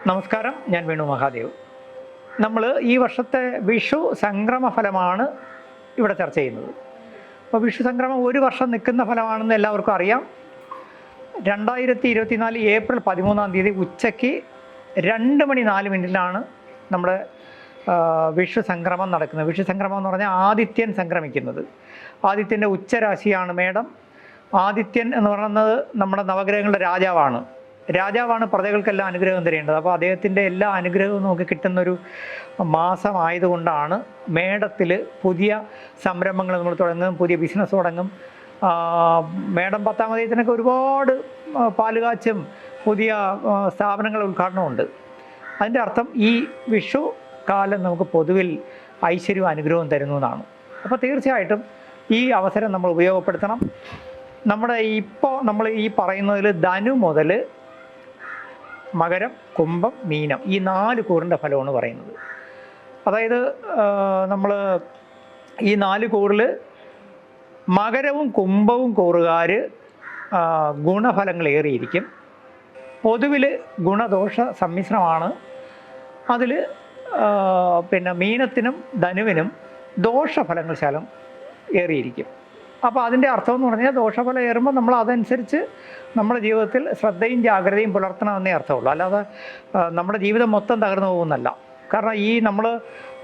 നമസ്കാരം, ഞാൻ വേണു മഹാദേവ്. നമ്മൾ ഈ വർഷത്തെ വിഷു സംക്രമ ഫലമാണ് ഇവിടെ ചർച്ച ചെയ്യുന്നത്. അപ്പോൾ വിഷു സംക്രമം ഒരു വർഷം നിൽക്കുന്ന ഫലമാണെന്ന് എല്ലാവർക്കും അറിയാം. 2024 ഏപ്രിൽ 13 ഉച്ചയ്ക്ക് 2:04 നമ്മുടെ വിഷു സംക്രമം നടക്കുന്നത്. വിഷു സംക്രമം എന്ന് പറഞ്ഞാൽ ആദിത്യൻ സംക്രമിക്കുന്നത്. ആദിത്യൻ്റെ ഉച്ചരാശിയാണ് മേടം. ആദിത്യൻ എന്ന് പറയുന്നത് നമ്മുടെ നവഗ്രഹങ്ങളുടെ രാജാവാണ് പ്രജകൾക്കെല്ലാം അനുഗ്രഹം തരേണ്ടത്. അപ്പോൾ അദ്ദേഹത്തിൻ്റെ എല്ലാ അനുഗ്രഹവും നമുക്ക് കിട്ടുന്നൊരു മാസമായതുകൊണ്ടാണ് മേടത്തിൽ പുതിയ സംരംഭങ്ങൾ നമ്മൾ തുടങ്ങും, പുതിയ ബിസിനസ് തുടങ്ങും. മേടം 10-ാം തീയതിനൊക്കെ ഒരുപാട് പാലുകാച്ചും പുതിയ സ്ഥാപനങ്ങൾ ഉദ്ഘാടനമുണ്ട്. അതിൻ്റെ അർത്ഥം ഈ വിഷു കാലം നമുക്ക് പൊതുവിൽ ഐശ്വര്യവും അനുഗ്രഹവും തരുന്നു എന്നാണ്. അപ്പോൾ തീർച്ചയായിട്ടും ഈ അവസരം നമ്മൾ ഉപയോഗപ്പെടുത്തണം. നമ്മൾ ഈ പറയുന്നതിൽ ധനു മുതൽ മകരം, കുംഭം, മീനം ഈ 4 കൂറിൻ്റെ ഫലമാണ് പറയുന്നത്. അതായത് നമ്മൾ ഈ 4 കൂറിൽ മകരവും കുംഭവും കൂറുകാർ ഗുണഫലങ്ങൾ ഏറിയിരിക്കും. പൊതുവിൽ ഗുണദോഷ സമ്മിശ്രമാണ്. അതിൽ മീനത്തിനും ധനുവിനും ദോഷഫലങ്ങൾ ശകലം ഏറിയിരിക്കും. അപ്പോൾ അതിൻ്റെ അർത്ഥം എന്ന് പറഞ്ഞാൽ ദോഷഫലം ഏറുമ്പോൾ നമ്മൾ അതനുസരിച്ച് നമ്മുടെ ജീവിതത്തിൽ ശ്രദ്ധയും ജാഗ്രതയും പുലർത്തണമെന്നേ അർത്ഥമുള്ളൂ. അല്ലാതെ നമ്മുടെ ജീവിതം മൊത്തം തകർന്നു പോകുന്നല്ല. കാരണം ഈ നമ്മൾ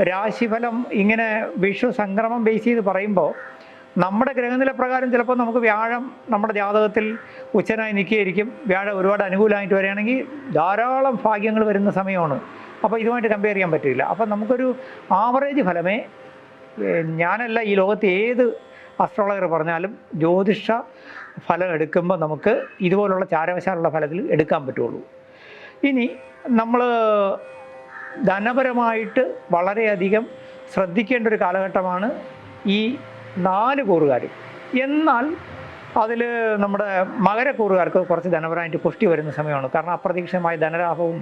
രാശിഫലം ഇങ്ങനെ വിഷു സംക്രമം ബേസ് ചെയ്ത് പറയുമ്പോൾ നമ്മുടെ ഗ്രഹനില പ്രകാരം ചിലപ്പോൾ നമുക്ക് വ്യാഴം നമ്മുടെ ജാതകത്തിൽ ഉച്ചനായി നിൽക്കുകയായിരിക്കും. വ്യാഴം ഒരുപാട് അനുകൂലമായിട്ട് വരികയാണെങ്കിൽ ധാരാളം ഭാഗ്യങ്ങൾ വരുന്ന സമയമാണ്. അപ്പോൾ ഇതുമായിട്ട് കമ്പയർ ചെയ്യാൻ പറ്റില്ല. അപ്പോൾ നമുക്കൊരു ആവറേജ് ഫലമേ, ഞാനല്ല ഈ ലോകത്ത് ഏത് അസ്ട്രോളജർ പറഞ്ഞാലും ജ്യോതിഷ ഫലം എടുക്കുമ്പോൾ നമുക്ക് ഇതുപോലുള്ള ചാരവശാലുള്ള ഫലത്തിൽ എടുക്കാൻ പറ്റുള്ളൂ. ഇനി നമ്മൾ ധനപരമായിട്ട് വളരെയധികം ശ്രദ്ധിക്കേണ്ട ഒരു കാലഘട്ടമാണ് ഈ 4 കൂറുകാർ. എന്നാൽ അതിൽ നമ്മുടെ മകരക്കൂറുകാർക്ക് കുറച്ച് ധനപരമായിട്ട് പുഷ്ടി വരുന്ന സമയമാണ്. കാരണം അപ്രതീക്ഷിതമായ ധനലാഭവും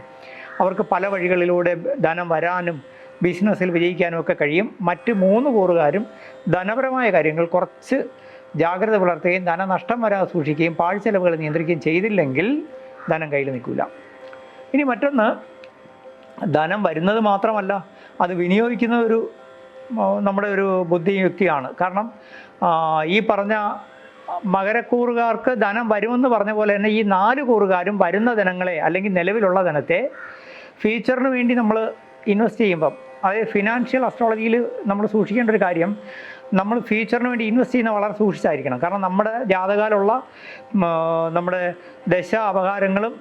അവർക്ക് പല വഴികളിലൂടെ ധനം വരാനും ബിസിനസ്സിൽ വിജയിക്കാനും ഒക്കെ കഴിയും. മറ്റ് 3 കൂറുകാരും ധനപരമായ കാര്യങ്ങൾ കുറച്ച് ജാഗ്രത പുലർത്തുകയും ധനനഷ്ടം വരാതെ സൂക്ഷിക്കുകയും പാഴ്ചെലവുകൾ നിയന്ത്രിക്കുകയും ചെയ്തില്ലെങ്കിൽ ധനം കയ്യിൽ നിൽക്കില്ല. ഇനി മറ്റൊന്ന്, ധനം വരുന്നത് മാത്രമല്ല, അത് വിനിയോഗിക്കുന്ന നമ്മുടെ ഒരു ബുദ്ധിയുക്തിയാണ്. കാരണം ഈ പറഞ്ഞ മകരക്കൂറുകാർക്ക് ധനം വരുമെന്ന് പറഞ്ഞ പോലെ തന്നെ ഈ 4 കൂറുകാരും വരുന്ന ധനങ്ങളെ അല്ലെങ്കിൽ നിലവിലുള്ള ധനത്തെ ഫ്യൂച്ചറിന് വേണ്ടി നമ്മൾ ഇൻവെസ്റ്റ് ചെയ്യുമ്പം, അതായത് ഫിനാൻഷ്യൽ അസ്ട്രോളജിയിൽ നമ്മൾ സൂക്ഷിക്കേണ്ട ഒരു കാര്യം, നമ്മൾ ഫ്യൂച്ചറിന് വേണ്ടി ഇൻവെസ്റ്റ് ചെയ്യുന്ന വളരെ സൂക്ഷിച്ചായിരിക്കണം. കാരണം നമ്മുടെ ജാതകാലുള്ള നമ്മുടെ ദശ അപകാരങ്ങളും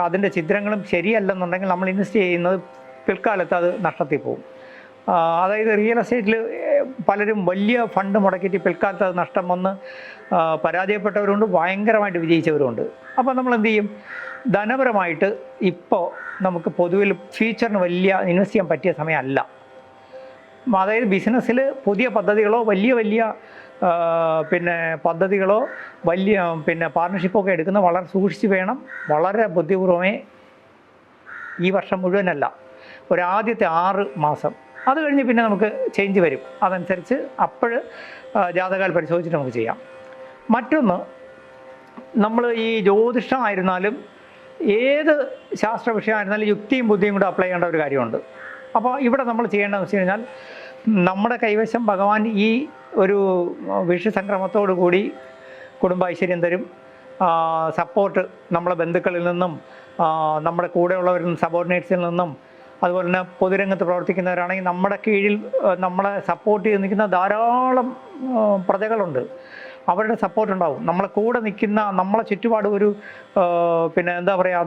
അതിൻ്റെ ചിത്രങ്ങളും ശരിയല്ലെന്നുണ്ടെങ്കിൽ നമ്മൾ ഇൻവെസ്റ്റ് ചെയ്യുന്നത് പിൽക്കാലത്ത് അത് നഷ്ടത്തിൽ പോകും. അതായത് റിയൽ എസ്റ്റേറ്റിൽ പലരും വലിയ ഫണ്ട് മുടക്കിയിട്ട് പിൽക്കാലത്ത് അത് നഷ്ടം വന്ന് പരാജയപ്പെട്ടവരുണ്ട്, ഭയങ്കരമായിട്ട് വിജയിച്ചവരുണ്ട്. അപ്പോൾ നമ്മൾ എന്ത് ചെയ്യും? ധനപരമായിട്ട് ഇപ്പോൾ നമുക്ക് പൊതുവിൽ ഫ്യൂച്ചറിന് വലിയ ഇൻവെസ്റ്റ് ചെയ്യാൻ പറ്റിയ സമയമല്ല. അതായത് ബിസിനസ്സിൽ പുതിയ പദ്ധതികളോ വലിയ പദ്ധതികളോ പാർട്ണർഷിപ്പൊക്കെ എടുക്കുന്ന വളരെ സൂക്ഷിച്ച് വേണം. വളരെ ബുദ്ധിപൂർവമേ, ഈ വർഷം മുഴുവനല്ല, ആദ്യത്തെ 6 മാസം. അത് കഴിഞ്ഞ് പിന്നെ നമുക്ക് ചേഞ്ച് വരും. അതനുസരിച്ച് ജാതകാൽ പരിശോധിച്ചിട്ട് നമുക്ക് ചെയ്യാം. മറ്റൊന്ന്, നമ്മൾ ഈ ജ്യോതിഷമായിരുന്നാലും ഏത് ശാസ്ത്ര വിഷയമായിരുന്നാലും യുക്തിയും ബുദ്ധിയും കൂടെ അപ്ലൈ ചെയ്യേണ്ട ഒരു കാര്യമുണ്ട്. അപ്പോൾ ഇവിടെ നമ്മൾ ചെയ്യേണ്ടതെന്ന് വെച്ച് കഴിഞ്ഞാൽ, നമ്മുടെ കൈവശം ഭഗവാൻ ഈ ഒരു വിഷു സംക്രമത്തോടു കൂടി കുടുംബ ഐശ്വര്യം തരും. സപ്പോർട്ട് നമ്മളെ ബന്ധുക്കളിൽ നിന്നും, നമ്മുടെ കൂടെയുള്ളവരിൽ നിന്നും, സബോർഡിനേറ്റ്സിൽ നിന്നും, അതുപോലെ തന്നെ പൊതുരംഗത്ത് പ്രവർത്തിക്കുന്നവരാണെങ്കിൽ നമ്മുടെ കീഴിൽ നമ്മളെ സപ്പോർട്ട് ചെയ്ത് നിൽക്കുന്ന ധാരാളം പ്രജകളുണ്ട്. അവരുടെ സപ്പോർട്ട് ഉണ്ടാവും. നമ്മളെ കൂടെ നിൽക്കുന്ന, നമ്മളെ ചുറ്റുപാട്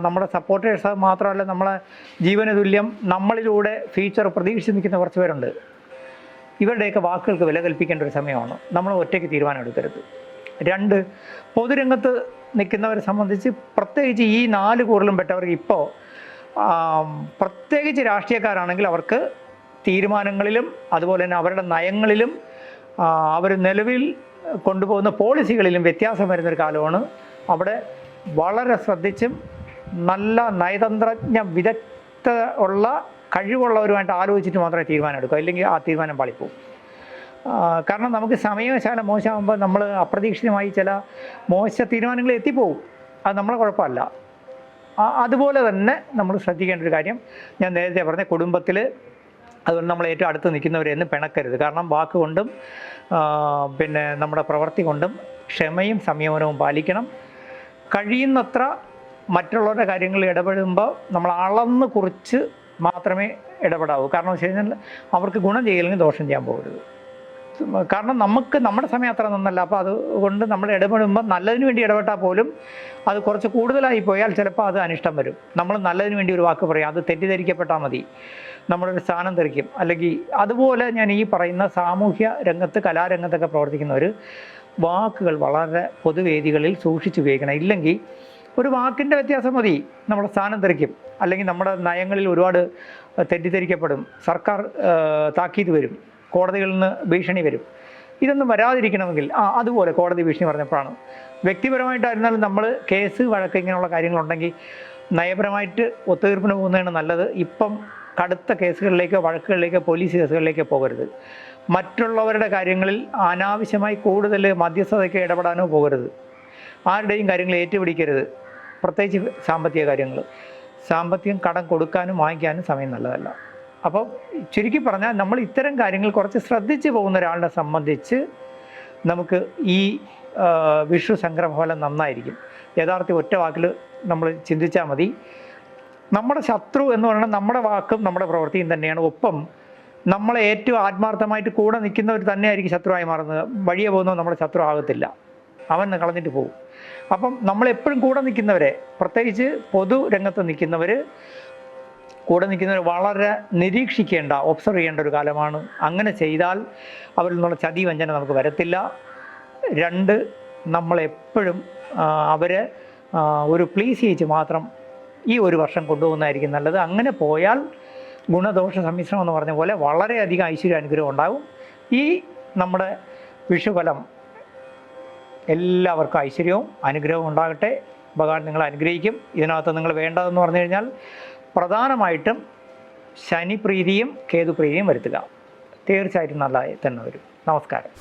നമ്മുടെ സപ്പോർട്ടേഴ്സ് മാത്രമല്ല, നമ്മളെ ജീവന തുല്യം നമ്മളിലൂടെ ഫ്യൂച്ചർ പ്രതീക്ഷിച്ച് നിൽക്കുന്ന കുറച്ച് പേരുണ്ട്. ഇവരുടെയൊക്കെ വാക്കുകൾക്ക് വില കൽപ്പിക്കേണ്ട ഒരു സമയമാണ്. നമ്മൾ ഒറ്റയ്ക്ക് തീരുമാനം എടുക്കരുത്. 2, പൊതുരംഗത്ത് നിൽക്കുന്നവരെ സംബന്ധിച്ച്, പ്രത്യേകിച്ച് ഈ 4 കൂറിലും പെട്ടവർക്ക് ഇപ്പോൾ, പ്രത്യേകിച്ച് രാഷ്ട്രീയക്കാരാണെങ്കിൽ അവർക്ക് തീരുമാനങ്ങളിലും അതുപോലെ തന്നെ അവരുടെ നയങ്ങളിലും അവർ നിലവിൽ കൊണ്ടുപോകുന്ന പോളിസികളിലും വ്യത്യാസം വരുന്നൊരു കാലമാണ്. അവിടെ വളരെ ശ്രദ്ധിച്ചും നല്ല നയതന്ത്രജ്ഞ വിദഗ്ധ ഉള്ള കഴിവുള്ളവരുമായിട്ട് ആലോചിച്ചിട്ട് മാത്രമേ തീരുമാനം എടുക്കൂ. അല്ലെങ്കിൽ ആ തീരുമാനം പാളിപ്പോവും. കാരണം നമുക്ക് സമയശാല മോശമാകുമ്പോൾ നമ്മൾ അപ്രതീക്ഷിതമായി ചില മോശ തീരുമാനങ്ങളിൽ എത്തിപ്പോവും. അത് നമ്മളെ കുഴപ്പമല്ല. അതുപോലെ തന്നെ നമ്മൾ ശ്രദ്ധിക്കേണ്ട ഒരു കാര്യം, ഞാൻ നേരത്തെ പറഞ്ഞ കുടുംബത്തിൽ അതുപോലെ നമ്മൾ ഏറ്റവും അടുത്ത് നിൽക്കുന്നവരെയൊന്നും പിണക്കരുത്. കാരണം വാക്കുകൊണ്ടും പിന്നെ നമ്മുടെ പ്രവൃത്തി കൊണ്ടും ക്ഷമയും സംയമനവും പാലിക്കണം. കഴിയുന്നത്ര മറ്റുള്ളവരുടെ കാര്യങ്ങളിൽ ഇടപെടുമ്പോൾ നമ്മൾ അളന്ന് കുറിച്ച് മാത്രമേ ഇടപെടാവൂ. കാരണം വെച്ച് കഴിഞ്ഞാൽ അവർക്ക് ഗുണം ചെയ്യില്ലെങ്കിൽ ദോഷം ചെയ്യാൻ പോകരുത്. കാരണം നമുക്ക് നമ്മുടെ സമയം അത്ര നന്നല്ല. അപ്പോൾ അതുകൊണ്ട് നമ്മൾ ഇടപെടുമ്പോൾ നല്ലതിന് വേണ്ടി ഇടപെട്ടാൽ പോലും അത് കുറച്ച് കൂടുതലായി പോയാൽ ചിലപ്പോൾ അത് അനിഷ്ടം വരും. നമ്മൾ നല്ലതിന് വേണ്ടി ഒരു വാക്ക് പറയും, അത് തെറ്റിദ്ധരിക്കപ്പെട്ടാൽ മതി, നമ്മളൊരു സ്ഥാനം തെറിക്കും. അല്ലെങ്കിൽ അതുപോലെ ഞാൻ ഈ പറയുന്ന സാമൂഹ്യ രംഗത്ത് കലാരംഗത്തൊക്കെ പ്രവർത്തിക്കുന്നവർ വാക്കുകൾ വളരെ പൊതുവേദികളിൽ സൂക്ഷിച്ചുപയോഗിക്കണം. ഇല്ലെങ്കിൽ ഒരു വാക്കിൻ്റെ വ്യത്യാസം മതി നമ്മുടെ സ്ഥാനം തെറിക്കും, അല്ലെങ്കിൽ നമ്മുടെ നയങ്ങളിൽ ഒരുപാട് തെറ്റിദ്ധരിക്കപ്പെടും, സർക്കാർ താക്കീത് വരും, കോടതികളിൽ നിന്ന് ഭീഷണി വരും. ഇതൊന്നും വരാതിരിക്കണമെങ്കിൽ അതുപോലെ കോടതി ഭീഷണി പറഞ്ഞപ്പോഴാണ്, വ്യക്തിപരമായിട്ടായിരുന്നാലും നമ്മൾ കേസ് വഴക്ക് ഇങ്ങനെയുള്ള കാര്യങ്ങളുണ്ടെങ്കിൽ നയപരമായിട്ട് ഒത്തുതീർപ്പിന് പോകുന്നതാണ് നല്ലത്. ഇപ്പം കടുത്ത കേസുകളിലേക്കോ വഴക്കുകളിലേക്കോ പോലീസ് കേസുകളിലേക്കോ പോകരുത്. മറ്റുള്ളവരുടെ കാര്യങ്ങളിൽ അനാവശ്യമായി കൂടുതൽ മധ്യസ്ഥതയ്ക്ക് ഇടപെടാനോ പോകരുത്. ആരുടെയും കാര്യങ്ങൾ ഏറ്റുപിടിക്കരുത്. പ്രത്യേകിച്ച് സാമ്പത്തിക കാര്യങ്ങൾ. സാമ്പത്തികം കടം കൊടുക്കാനും വാങ്ങിക്കാനും സമയം നല്ലതല്ല. അപ്പോൾ ചുരുക്കി പറഞ്ഞാൽ നമ്മൾ ഇത്തരം കാര്യങ്ങൾ കുറച്ച് ശ്രദ്ധിച്ച് പോകുന്ന ഒരാളിനെ സംബന്ധിച്ച് നമുക്ക് ഈ വിഷു സംക്രമഫലം നന്നായിരിക്കും. യഥാർത്ഥ ഒറ്റ വാക്കിൽ നമ്മൾ ചിന്തിച്ചാൽ മതി. നമ്മുടെ ശത്രു എന്ന് പറയുന്നത് നമ്മുടെ വാക്കും നമ്മുടെ പ്രവൃത്തിയും തന്നെയാണ്. ഒപ്പം നമ്മളെ ഏറ്റവും ആത്മാർത്ഥമായിട്ട് കൂടെ നിൽക്കുന്നവർ തന്നെയായിരിക്കും ശത്രുവായി മാറുന്നത്. വഴിയെ പോകുന്നവർ നമ്മുടെ ശത്രു ആകത്തില്ല, അവൻ കളഞ്ഞിട്ട് പോകും. അപ്പം നമ്മളെപ്പോഴും കൂടെ നിൽക്കുന്നവരെ, പ്രത്യേകിച്ച് പൊതു രംഗത്ത് നിൽക്കുന്നവർ വളരെ നിരീക്ഷിക്കേണ്ട, ഒബ്സർവ് ചെയ്യേണ്ട ഒരു കാലമാണ്. അങ്ങനെ ചെയ്താൽ അവരിൽ നിന്നുള്ള ചതി വഞ്ചന നമുക്ക് വരത്തില്ല. 2, നമ്മളെപ്പോഴും അവരെ ഒരു പ്ലീസ് ചെയ്യിച്ച് മാത്രം ഈ ഒരു വർഷം കൊണ്ടുപോകുന്നതായിരിക്കും നല്ലത്. അങ്ങനെ പോയാൽ ഗുണദോഷ സമ്മിശ്രം എന്ന് പറഞ്ഞ പോലെ വളരെയധികം ഐശ്വര്യ അനുഗ്രഹം ഉണ്ടാകും. ഈ നമ്മുടെ വിഷുഫലം എല്ലാവർക്കും ഐശ്വര്യവും അനുഗ്രഹവും ഉണ്ടാകട്ടെ. ഭഗവാൻ നിങ്ങളെ അനുഗ്രഹിക്കും. ഇതിനകത്ത് നിങ്ങൾ വേണ്ടതെന്ന് പറഞ്ഞു കഴിഞ്ഞാൽ പ്രധാനമായിട്ടും ശനിപ്രീതിയും കേതുപ്രീതിയും വരുത്തുക. തീർച്ചയായിട്ടും നല്ലതായി തന്നെ വരും. നമസ്കാരം.